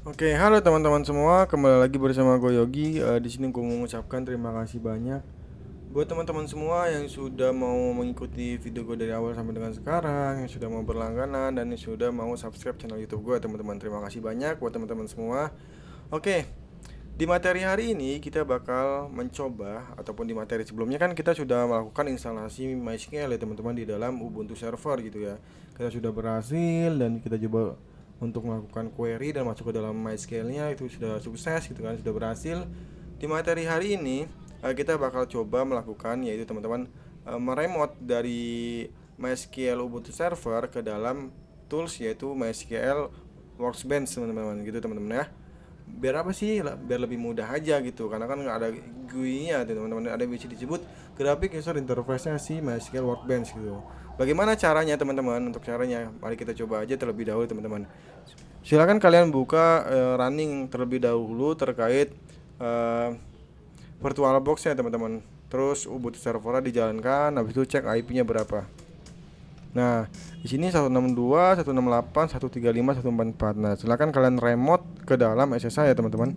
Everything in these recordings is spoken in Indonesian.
Oke, halo teman-teman semua, kembali lagi bersama gue Yogi. Di sini gue mengucapkan terima kasih banyak buat teman-teman semua yang sudah mau mengikuti video gue dari awal sampai dengan sekarang, yang sudah mau berlangganan dan yang sudah mau subscribe channel YouTube gue, teman-teman. Terima kasih banyak buat teman-teman semua. Oke, di materi hari ini kita bakal mencoba ataupun di materi sebelumnya kan kita sudah melakukan instalasi MySQL ya teman-teman di dalam Ubuntu server gitu ya. Kita sudah berhasil dan kita coba untuk melakukan query dan masuk ke dalam MySQL-nya itu sudah sukses gitu kan, sudah berhasil. Di materi hari ini kita bakal coba melakukan yaitu teman-teman meremote dari MySQL Ubuntu server ke dalam tools yaitu MySQL Workbench teman-teman gitu teman-teman ya. Biar apa sih, biar lebih mudah aja gitu, karena kan nggak ada GUI-nya teman-teman, ada bisa disebut graphic user interface-nya si MySQL Workbench gitu. Bagaimana caranya teman-teman? Untuk caranya mari kita coba aja terlebih dahulu teman-teman. Silakan kalian buka running terlebih dahulu terkait eh, VirtualBox-nya teman-teman. Terus Ubuntu servernya dijalankan, habis itu cek IP-nya berapa. Nah, di sini 162, 168, 135, 144. Nah, silakan kalian remote ke dalam SSH ya, teman-teman.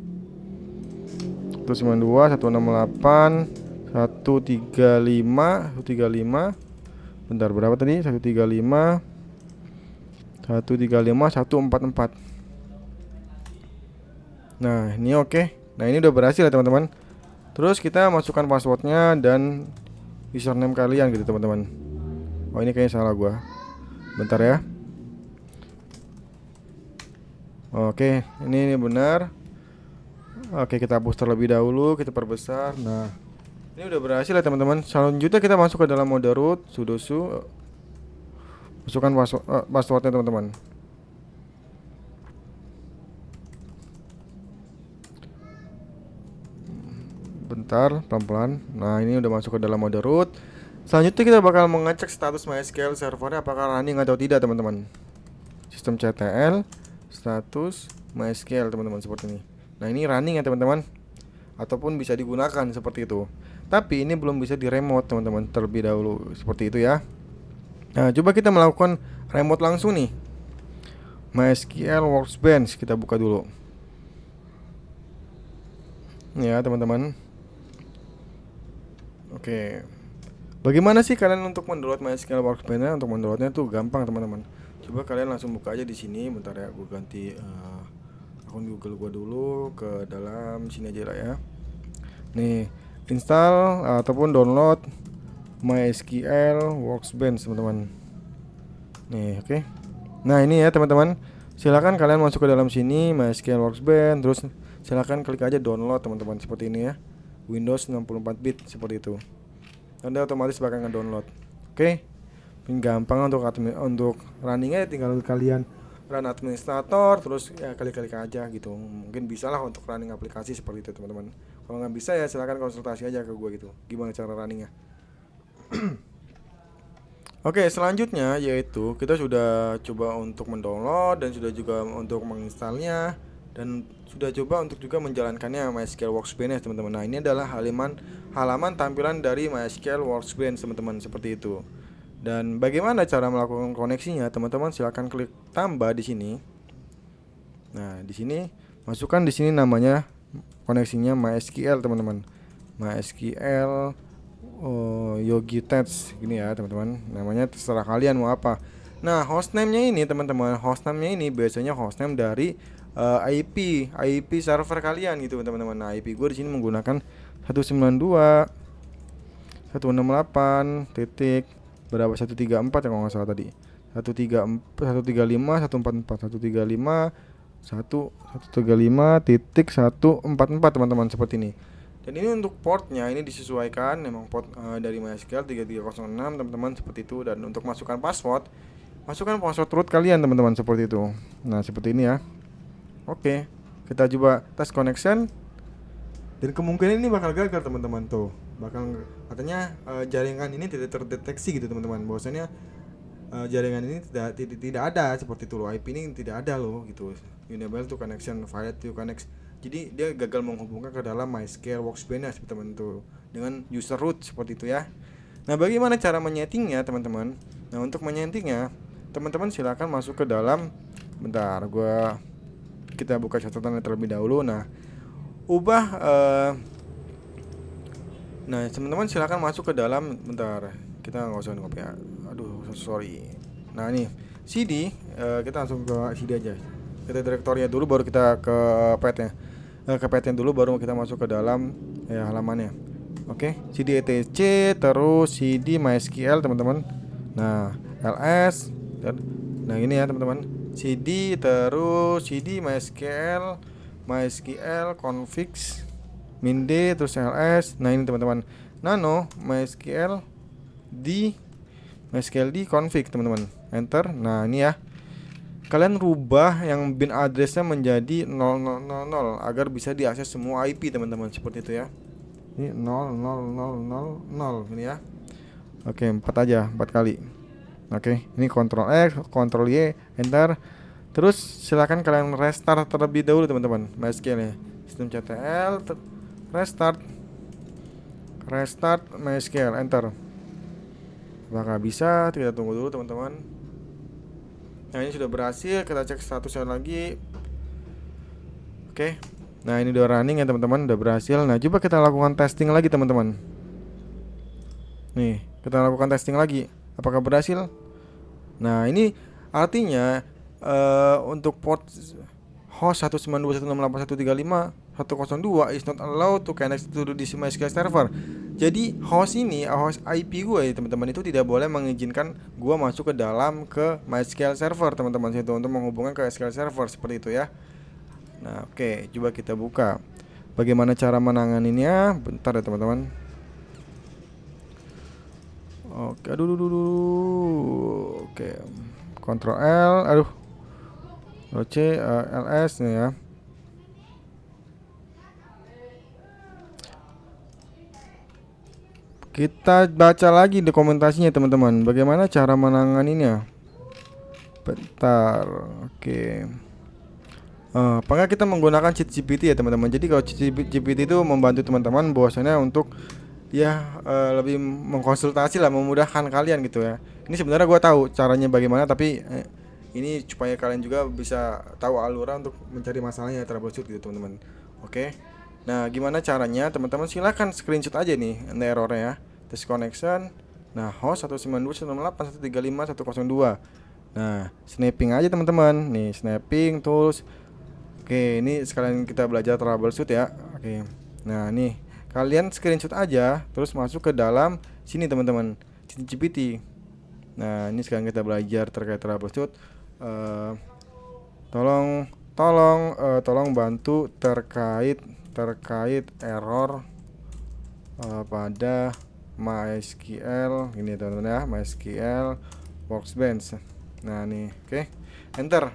192, 168, 135, 135. Bentar, berapa tadi? 135, 135, 144. Nah, ini oke. Nah, ini udah berhasil ya, teman-teman. Terus kita masukkan passwordnya dan username kalian gitu, teman-teman. Oh, ini kayaknya salah gua. Bentar ya. Oke, ini benar. Oke, kita hapus terlebih dahulu, kita perbesar. Nah, ini udah berhasil ya teman-teman. Selanjutnya kita masuk ke dalam mode root, sudoku, masukkan passwordnya teman-teman. Bentar, pelan-pelan. Nah, ini udah masuk ke dalam mode root. Selanjutnya kita bakal mengecek status MySQL servernya apakah running atau tidak teman-teman. Sistem CTL, status MySQL teman-teman seperti ini. Nah, ini running ya teman-teman, ataupun bisa digunakan seperti itu. Tapi ini belum bisa di remote teman-teman, terlebih dahulu seperti itu ya. Nah, coba kita melakukan remote langsung nih. MySQL Workbench kita buka dulu. Ya, teman-teman. Oke. Bagaimana sih kalian untuk mendownload MySQL Workbench? Untuk mendownloadnya tuh gampang, teman-teman. Coba kalian langsung buka aja di sini. Bentar ya, gue ganti akun Google gue dulu ke dalam sini aja lah ya. Nih, install ataupun download MySQL Workbench, teman-teman. Nih, oke. Nah, ini ya, teman-teman. Silakan kalian masuk ke dalam sini MySQL Workbench, terus silakan klik aja download, teman-teman, seperti ini ya. Windows 64 bit seperti itu. Anda otomatis bakal ngedownload. Oke. Ini gampang untuk runningnya, tinggal kalian run administrator terus ya klik-klik aja gitu. Mungkin bisa lah untuk running aplikasi seperti itu, teman-teman. Kalau nggak bisa ya silakan konsultasi aja ke gue gitu. Gimana cara runningnya? Oke, selanjutnya yaitu kita sudah coba untuk mendownload dan sudah juga untuk menginstalnya dan sudah coba untuk juga menjalankannya MySQL Workbench teman-teman. Nah, ini adalah halaman tampilan dari MySQL Workbench teman-teman, seperti itu. Dan bagaimana cara melakukan koneksinya? Teman-teman silakan klik tambah di sini. Nah, di sini masukkan di sini namanya koneksinya MySQL teman-teman. MySQL Yogi Tats gini ya teman-teman. Namanya terserah kalian mau apa. Nah, hostname-nya ini teman-teman, hostname-nya ini biasanya hostname dari IP server kalian gitu teman-teman. Nah, IP gue di sini menggunakan 192 168 titik berapa, 134 ya kalau nggak salah tadi, 135 144 135 135 titik 144 teman-teman, seperti ini. Dan ini untuk portnya ini disesuaikan memang port dari MySQL 3306 teman-teman, seperti itu. Dan untuk masukkan password, masukkan password root kalian teman-teman, seperti itu. Nah, seperti ini ya. Oke, kita coba tes connection. Dan kemungkinan ini bakal gagal teman-teman tuh. Bakal katanya jaringan ini tidak terdeteksi gitu teman-teman. Bahwasanya jaringan ini tidak ada seperti itu loh. IP ini tidak ada loh gitu. Unable to connection, failed to connect. Jadi dia gagal menghubungkan ke dalam MySQL Workbench teman-teman tuh dengan user root seperti itu ya. Nah, bagaimana cara menyetingnya teman-teman? Nah, untuk menyetingnya teman-teman silakan masuk ke dalam, bentar gua kita buka catatannya terlebih dahulu. Nah, ubah nah teman-teman silahkan masuk ke dalam, bentar kita nggak usah ngopi ya, aduh sorry. Nah ini CD, kita langsung ke CD aja, kita direktorinya dulu baru kita ke petnya, ke petnya dulu baru kita masuk ke dalam ya halamannya. Oke, CD etc terus CD MySQL teman-teman. Nah ls dan nah ini ya teman-teman, CD terus CD MySQL configs min d terus ls. Nah ini teman-teman, nano MySQL d config teman-teman, enter. Nah ini ya, kalian rubah yang bin addressnya menjadi 0000 agar bisa diakses semua IP teman-teman, seperti itu ya. Ini 00000 ini ya. Oke, 4 aja, 4 kali. Oke, ini Ctrl X, Ctrl Y, enter. Terus silakan kalian restart terlebih dahulu teman-teman MySQL ya. Systemctl restart MySQL, enter. Apakah bisa? Kita tunggu dulu teman-teman. Nah ini sudah berhasil, kita cek statusnya lagi. Oke, nah ini udah running ya teman-teman, udah berhasil. Nah coba kita lakukan testing lagi teman-teman. Nih kita lakukan testing lagi, apakah berhasil? Nah ini artinya untuk port host 192.168.135.102 is not allowed to connect to this MySQL server. Jadi host IP gue ya teman-teman, itu tidak boleh mengizinkan gue masuk ke dalam ke MySQL server teman-teman, itu untuk menghubungkan ke SQL server, seperti itu ya. Nah oke, coba kita buka bagaimana cara menanganinya. Bentar ya teman-teman. Oke, aduh. Oke, Ctrl L, aduh, C, ls nih ya. Kita baca lagi dokumentasinya teman-teman, bagaimana cara menanganinya. Bentar, oke. Apakah kita menggunakan ChatGPT ya teman-teman? Jadi kalau ChatGPT itu membantu teman-teman bahwasanya untuk ya lebih mengkonsultasi lah, memudahkan kalian gitu ya. Ini sebenarnya gue tahu caranya bagaimana, tapi ini supaya kalian juga bisa tahu aluran untuk mencari masalahnya, troubleshoot gitu teman-teman. Oke. Nah gimana caranya teman-teman, silahkan screenshot aja nih errornya ya. Test connection. Nah host 192.168.135.102. Nah snapping aja teman-teman. Nih snapping tools. Oke, ini sekalian kita belajar troubleshoot ya. Oke. Nah, nih kalian screenshot aja terus masuk ke dalam sini teman-teman, GPT. Nah, ini sekarang kita belajar terkait troubleshoot. Tolong bantu terkait error pada MySQL ini teman-teman ya, MySQL Workbench. Nah, nih, oke. Enter.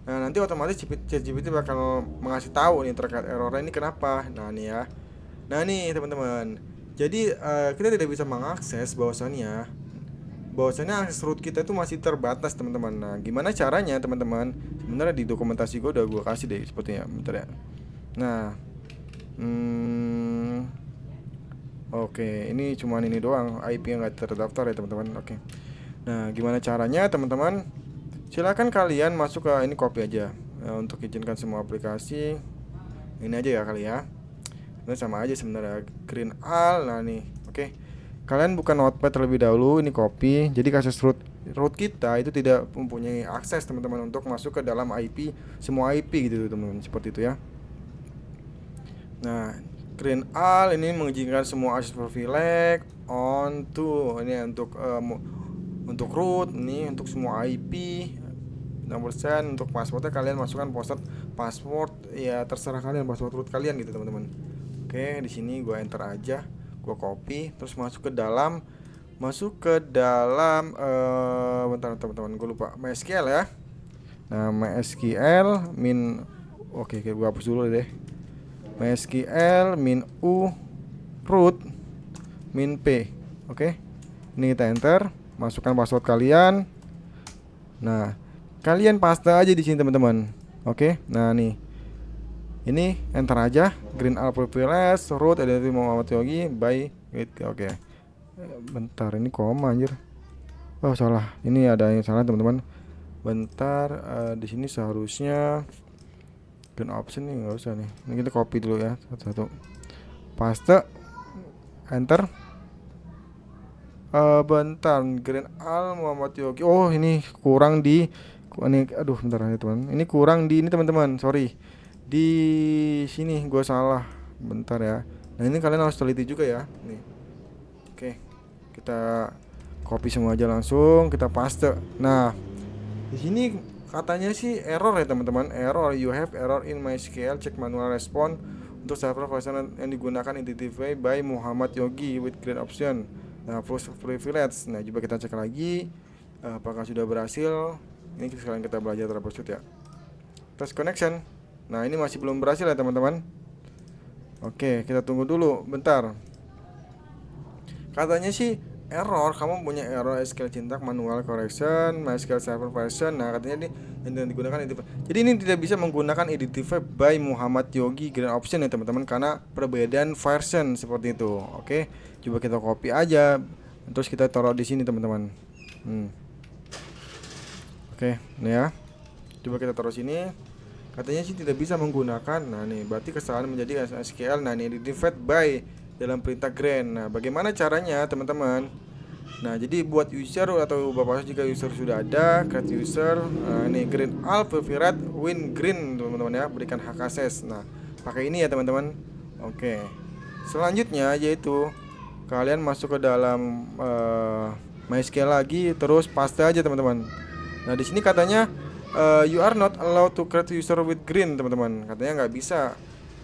Nah nanti otomatis ChatGPT bakal mengasih tahu nih terkait errornya ini kenapa. Nah nih ya. Nah nih teman-teman. Jadi kita tidak bisa mengakses bahwasannya akses root kita itu masih terbatas teman-teman. Nah gimana caranya teman-teman? Sebenarnya di dokumentasi gue udah gue kasih deh sepertinya. Bentar ya. Nah oke, ini cuman ini doang, IP yang nggak terdaftar ya teman-teman. Oke. Nah gimana caranya teman-teman? Silakan kalian masuk ke ini, copy aja untuk izinkan semua aplikasi. Ini aja ya kali ya. Ini sama aja sebenarnya, green all. Nah nih, oke. Kalian buka notepad terlebih dahulu, ini copy. Jadi akses root kita itu tidak mempunyai akses teman-teman untuk masuk ke dalam IP, semua IP gitu teman-teman, seperti itu ya. Nah, green all ini mengizinkan semua akses privilege on to ini untuk root, ini untuk semua IP 6%. Untuk passwordnya kalian masukkan password ya terserah kalian, password root kalian gitu teman-teman. Oke, di sini gue enter aja, gue copy terus masuk ke dalam bentar teman-teman, gue lupa MySQL ya. Nah MySQL oke, gue hapus dulu deh. MySQL -u root -p. Oke, ini kita enter, masukkan password kalian. Nah kalian paste aja di sini teman-teman. Oke, nah nih ini enter aja, green all privilege root identity Muhammad Yogi by oke. Bentar, ini koma anjir. Oh salah, ini ada yang salah teman-teman. Bentar, di sini seharusnya green option nih nggak usah nih. Ini kita copy dulu ya satu-satu. Paste, enter. Bentar, Green Al Muhammad Yogi. Oh, ini kurang di ini, aduh bentar ya teman. Ini kurang di ini teman-teman. Sorry. Di sini gua salah. Bentar ya. Nah, ini kalian harus teliti juga ya. Nih. Oke. Kita copy semua aja langsung, kita paste. Nah, di sini katanya sih error ya teman-teman. Error, you have error in MySQL check manual response untuk server version yang digunakan identify by Muhammad Yogi with green option. Nah, first privilege. Nah, coba kita cek lagi apakah sudah berhasil. Ini sekarang kita belajar troubleshoot ya. Test connection. Nah, ini masih belum berhasil ya teman-teman. Oke, kita tunggu dulu bentar. Katanya sih error, kamu punya error SQL syntax manual correction MySQL server version. Nah, katanya ini yang digunakan identify. Jadi ini tidak bisa menggunakan identify by Muhammad Yogi green option ya teman-teman, karena perbedaan version seperti itu. Oke, coba kita copy aja, terus kita taruh di sini teman-teman. Oke, ini ya. Coba kita taruh sini. Katanya sih tidak bisa menggunakan. Nah, nih berarti kesalahan menjadi SQL. Nah, ini identified by dalam perintah green. Nah, bagaimana caranya teman-teman? Nah, jadi buat user atau bapak jika user sudah ada, create user, ini green all favorite win green teman-teman ya, berikan hak akses. Nah, pakai ini ya teman-teman. Oke. Selanjutnya yaitu kalian masuk ke dalam MySQL lagi, terus paste aja teman-teman. Nah, di sini katanya you are not allowed to create user with green teman-teman. Katanya nggak bisa.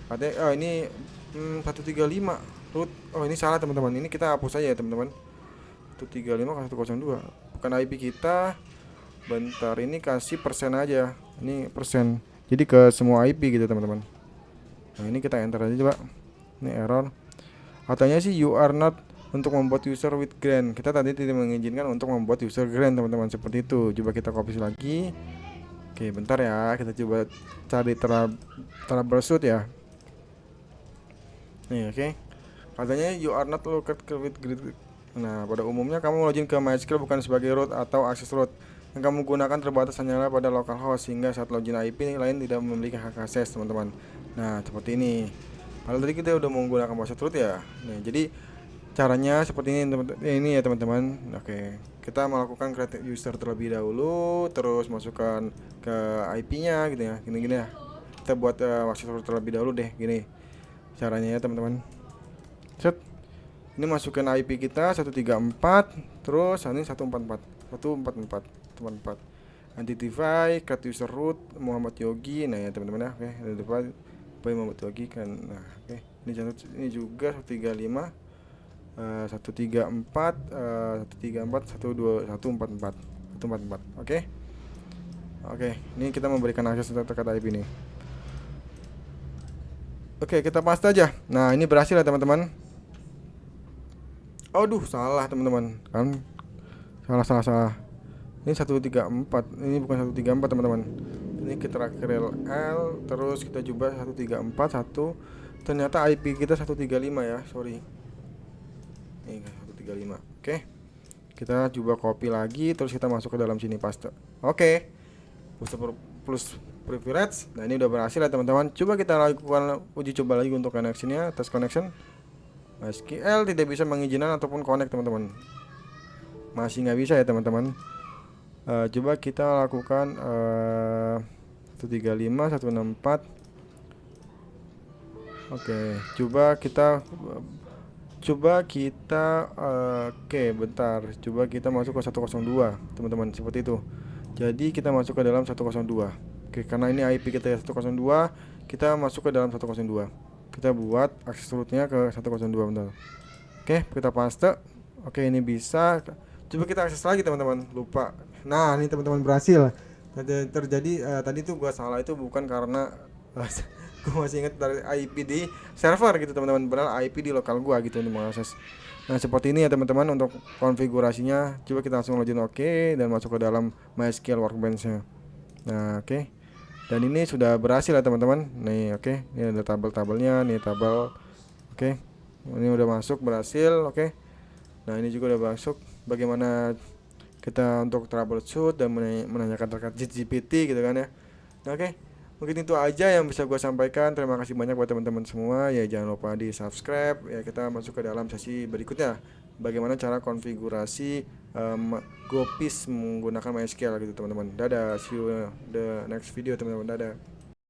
Katanya ini 135 root. Oh, ini salah teman-teman. Ini kita hapus aja ya teman-teman. 135 ke 102. Bukan IP kita. Bentar, ini kasih persen aja. Ini persen. Jadi ke semua IP gitu teman-teman. Nah, ini kita enter aja coba. Ini error. Katanya sih you are not untuk membuat user with green. Kita tadi tidak mengizinkan untuk membuat user green teman-teman, seperti itu. Coba kita copy lagi. Oke, bentar ya. Kita coba cari troubleshoot ya. Nih, oke. Katanya you are not located with green. Nah, pada umumnya kamu login ke MySQL bukan sebagai root atau akses root. Yang kamu gunakan terbatas hanyalah pada localhost, sehingga saat login IP lain tidak memiliki hak akses teman-teman. Nah, seperti ini. Kalau tadi kita udah menggunakan password root ya. Nah, jadi caranya seperti ini ini ya teman-teman. Oke, kita melakukan create user terlebih dahulu, terus masukkan ke IP-nya gitu ya. Gini-gini ya. Kita buat password terlebih dahulu deh, gini. Caranya ya teman-teman. Set. Ini masukin IP kita 134, terus ini 144. 144. Identify create user root Muhammad Yogi. Nah ya teman-teman ya. Oke, identify by Muhammad Yogi kan. Nah, oke. Ini juga 135 134 134 12 144 144. Oke. Oke, ini kita memberikan akses terkait IP ini. Oke, kita paste aja. Nah, ini berhasil ya teman-teman. Aduh, salah teman-teman. Kan salah. Ini 134. Ini bukan 134 teman-teman. Ini kita L, terus kita coba 134 ternyata IP kita 135 ya. Sorry. Ini 135. Oke. Kita coba copy lagi, terus kita masuk ke dalam sini paste. Oke. Plus privilege. Nah, ini udah berhasil ya teman-teman. Coba kita lakukan uji coba lagi untuk connectionnya, test connection. MySQL tidak bisa mengizinkan ataupun connect teman-teman. Masih nggak bisa ya teman-teman. Coba kita lakukan 135 164. Oke, coba kita oke, bentar. Coba kita masuk ke 102 teman-teman, seperti itu. Jadi kita masuk ke dalam 102. Oke, karena ini IP kita 102, kita masuk ke dalam 102. Kita buat akses rootnya ke 102 bentar. Oke, kita paste. Oke, ini bisa. Coba kita akses lagi teman-teman. Lupa. Nah, ini teman-teman berhasil. Terjadi tadi tuh gua salah, itu bukan karena gue masih ingat dari IP di server gitu teman-teman, benar IP di lokal gua gitu untuk mengakses. Nah, seperti ini ya teman-teman untuk konfigurasinya. Coba kita langsung login oke dan masuk ke dalam MySQL Workbench-nya. Nah, oke. Dan ini sudah berhasil ya teman-teman. Nih, oke. Ini ada tabel-tabelnya, nih tabel. Oke. Ini udah masuk, berhasil, oke. Nah, ini juga udah masuk. Bagaimana kita untuk troubleshoot dan menanyakan terkait GPT gitu kan ya. Nah, oke. Mungkin itu aja yang bisa gue sampaikan. Terima kasih banyak buat teman-teman semua. Ya jangan lupa di subscribe. Ya kita masuk ke dalam sesi berikutnya. Bagaimana cara konfigurasi GoPis menggunakan MySQL gitu teman-teman. Dadah, see you the next video teman-teman. Dadah.